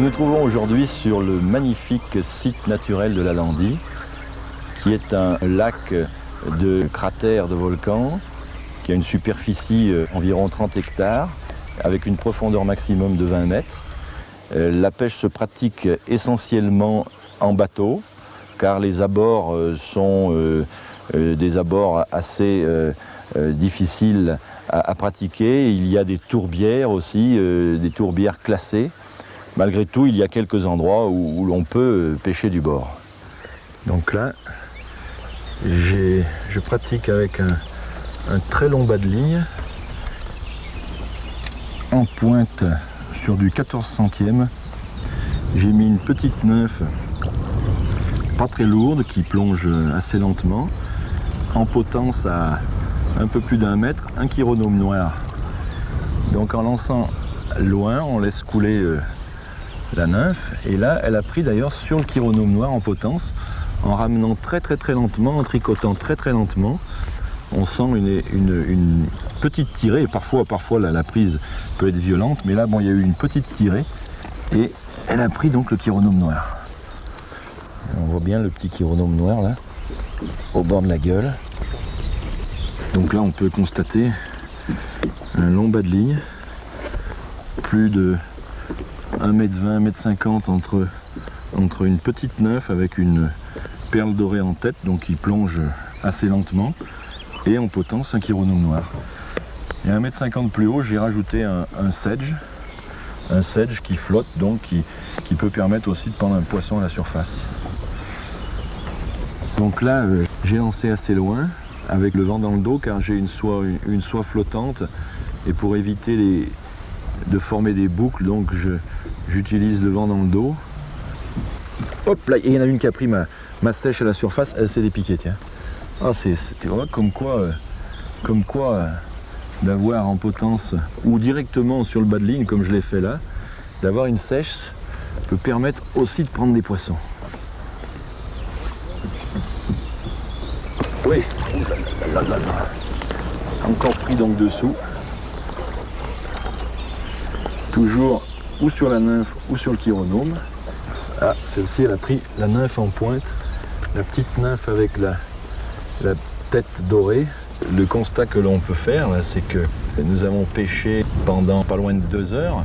nous trouvons aujourd'hui sur le magnifique site naturel de la Landie, qui est un lac de cratères de volcans, qui a une superficie environ 30 hectares, avec une profondeur maximum de 20 mètres. La pêche se pratique essentiellement en bateau, car les abords sont des abords assez difficiles à pratiquer. Il y a des tourbières aussi, des tourbières classées. Malgré tout, il y a quelques endroits où l'on peut pêcher du bord. Donc là, je pratique avec un très long bas de ligne, en pointe sur du 14 centièmes. J'ai mis une petite nymphe, pas très lourde, qui plonge assez lentement, en potence à un peu plus d'1 mètre, un chironome noir. Donc en lançant loin, on laisse couler la nymphe, et là elle a pris d'ailleurs sur le chironome noir en potence, en ramenant très lentement, en tricotant très lentement. On sent une petite tirée, et parfois la prise peut être violente, mais là bon, il y a eu une petite tirée, et elle a pris donc le chironome noir. On voit bien le petit chironome noir là, au bord de la gueule. Donc là on peut constater un long bas de ligne, plus de 1m20, 1m50 entre une petite nymphe avec une perle dorée en tête, donc qui plonge assez lentement, et en potence un chironome noir. Et à 1m50 plus haut, j'ai rajouté un sedge qui flotte, donc qui peut permettre aussi de prendre un poisson à la surface. Donc là, j'ai lancé assez loin, avec le vent dans le dos, car j'ai une soie flottante, et pour éviter de former des boucles, donc j'utilise le vent dans le dos. Hop là, il y en a une qui a pris ma sèche à la surface, elle s'est dépiquée, tiens. Ah, c'était vraiment comme quoi d'avoir en potence, ou directement sur le bas de ligne, comme je l'ai fait là, d'avoir une sèche peut permettre aussi de prendre des poissons. Oui, encore pris donc dessous. Toujours ou sur la nymphe ou sur le chironome. Ah, celle-ci elle a pris la nymphe en pointe, la petite nymphe avec la tête dorée. Le constat que l'on peut faire, c'est que nous avons pêché pendant pas loin de 2 heures,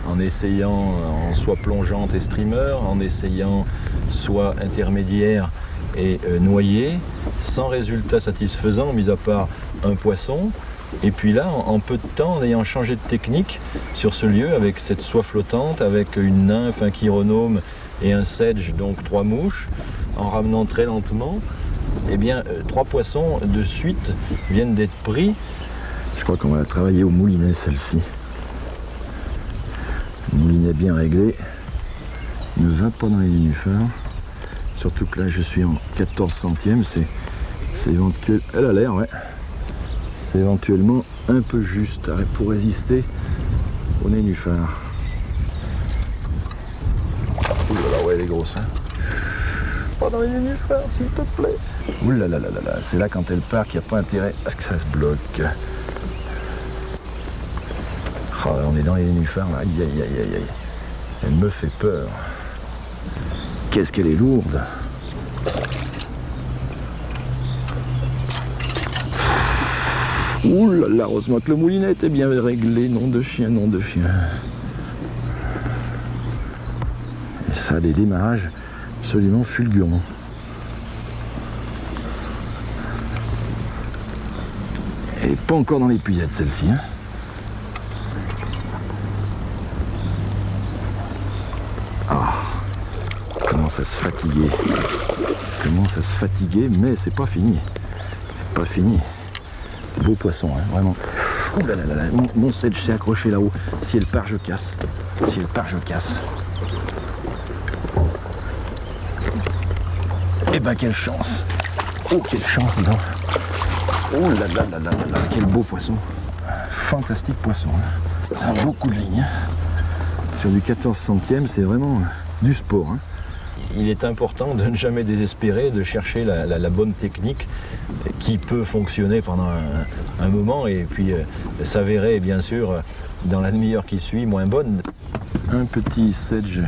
en essayant en soit plongeante et streamer, en essayant soit intermédiaire et noyé, sans résultat satisfaisant, mis à part un poisson. Et puis là, en peu de temps, en ayant changé de technique sur ce lieu, avec cette soie flottante, avec une nymphe, un chironome et un sedge, donc 3 mouches, en ramenant très lentement, eh bien 3 poissons de suite viennent d'être pris. Je crois qu'on va travailler au moulinet, celle-ci. Le moulinet bien réglé, ne va pas dans les nénuphars. Surtout que là, je suis en 14 centièmes, c'est éventuel. Elle a l'air, ouais. C'est éventuellement un peu juste pour résister au nénuphar. Ouh là là, ouais, elle est grosse, hein. Pas dans les nénuphars, s'il te plaît. Ouh là là là là là, c'est là quand elle part qu'il n'y a pas intérêt à ce que ça se bloque. Oh, on est dans les nénuphars, là. Aïe aïe aïe aïe aïe. Elle me fait peur. Qu'est-ce qu'elle est lourde. Ouh là là, heureusement que le moulinet était bien réglé, nom de chien, nom de chien. Et ça a des démarrages absolument fulgurants. Elle n'est pas encore dans l'épuisette celle-ci, hein. Ah, commence à se fatiguer. Commence à se fatiguer, mais c'est pas fini. C'est pas fini. Beau poisson, hein, vraiment. Ouh là là là, mon sedge s'est accroché là-haut. Si elle part, je casse. Si elle part, je casse. Eh ben, quelle chance. Oh, quelle chance, dis donc. Oh là là là là là là, quel beau poisson. Fantastique poisson, hein. Ça a beaucoup de lignes, hein. Sur du 14 centièmes, c'est vraiment du sport, hein. Il est important de ne jamais désespérer, de chercher la bonne technique qui peut fonctionner pendant un moment et puis s'avérer bien sûr dans la demi-heure qui suit moins bonne. un petit sedge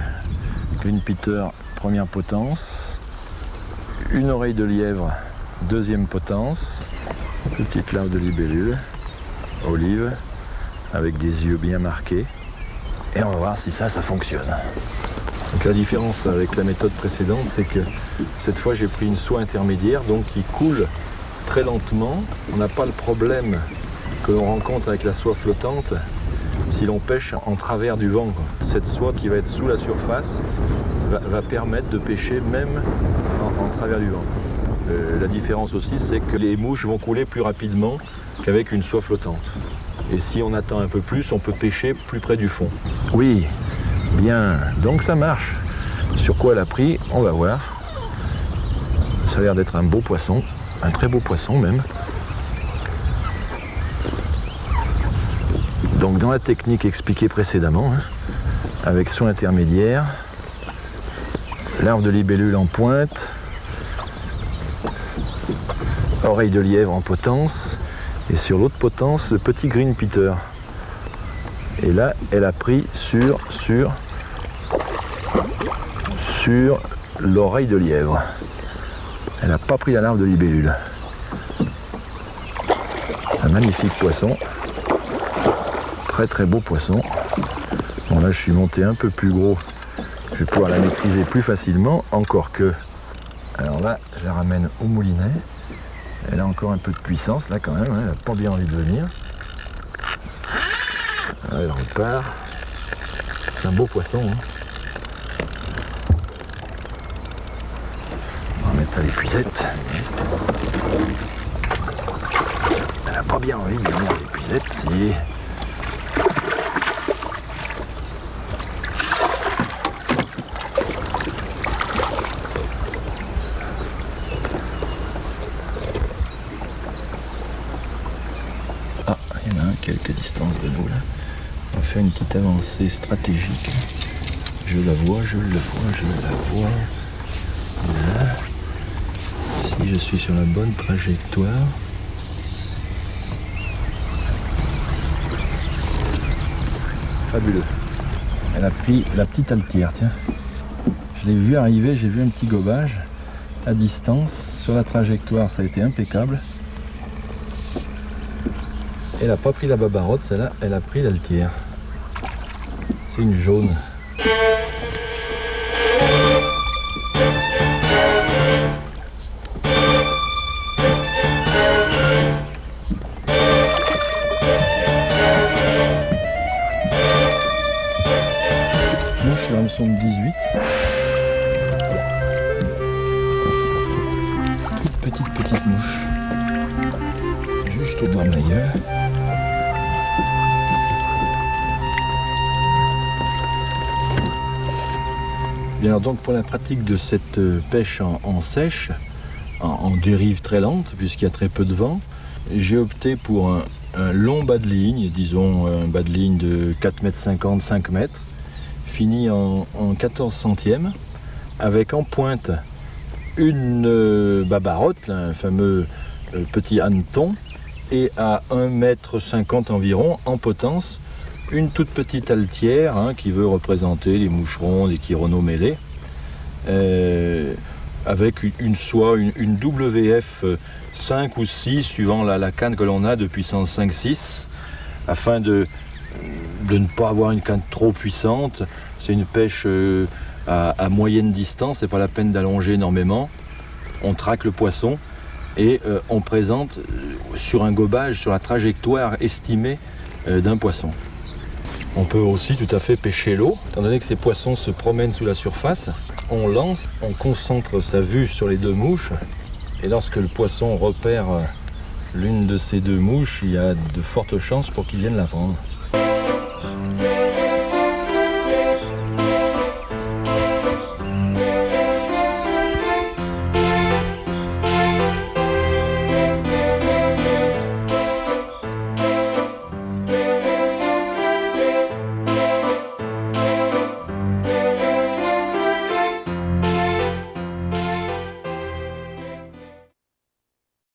green peter première potence, une oreille de lièvre deuxième potence, petite larve de libellule, olive, avec des yeux bien marqués. Et on va voir si ça fonctionne. Donc la différence avec la méthode précédente, c'est que cette fois j'ai pris une soie intermédiaire, donc qui coule très lentement. On n'a pas le problème que l'on rencontre avec la soie flottante si l'on pêche en travers du vent. Cette soie qui va être sous la surface va permettre de pêcher même en travers du vent. La différence aussi, c'est que les mouches vont couler plus rapidement qu'avec une soie flottante. Et si on attend un peu plus, on peut pêcher plus près du fond. Oui, bien, donc ça marche. Sur quoi elle a pris, on va voir. Ça a l'air d'être un beau poisson, un très beau poisson même. Donc dans la technique expliquée précédemment, avec soin intermédiaire, larve de libellule en pointe, oreille de lièvre en potence, et sur l'autre potence, le petit green peter. Et là, elle a pris sur l'oreille de lièvre. Elle n'a pas pris la larve de libellule. Un magnifique poisson. Très très beau poisson. Bon là, je suis monté un peu plus gros. Je vais pouvoir la maîtriser plus facilement, encore que. Alors là, je la ramène au moulinet. Elle a encore un peu de puissance là quand même, elle n'a pas bien envie de venir. Elle repart. C'est un beau poisson. On va mettre à l'épuisette. Elle n'a pas bien envie de venir à l'épuisette, si. Quelques distances de nous là. On va faire une petite avancée stratégique. Je la vois, je la vois. Là. Si je suis sur la bonne trajectoire. Fabuleux. Elle a pris la petite altière, tiens. Je l'ai vu arriver, j'ai vu un petit gobage à distance. Sur la trajectoire, ça a été impeccable. Elle n'a pas pris la babarotte, celle-là, elle a pris l'altière. C'est une jaune. Mouche, là, elles sont de 18. Toute petite mouche. Juste au bord de l'ailleurs. Bien alors donc pour la pratique de cette pêche en sèche, en dérive très lente, puisqu'il y a très peu de vent, j'ai opté pour un long bas de ligne, disons un bas de ligne de 4,50 m, 5 mètres, fini en 14 centièmes, avec en pointe une babarotte, un fameux petit hanneton, et à 1,50 m environ, en potence, une toute petite altière qui veut représenter les moucherons, les chironos mêlés, avec une soie, une WF 5 ou 6 suivant la canne que l'on a de puissance 5-6, afin de ne pas avoir une canne trop puissante. C'est une pêche à moyenne distance, c'est pas la peine d'allonger énormément. On traque le poisson et on présente sur un gobage, sur la trajectoire estimée d'un poisson. On peut aussi tout à fait pêcher l'eau, étant donné que ces poissons se promènent sous la surface. On lance, on concentre sa vue sur les deux mouches, et lorsque le poisson repère l'une de ces deux mouches, il y a de fortes chances pour qu'il vienne la prendre.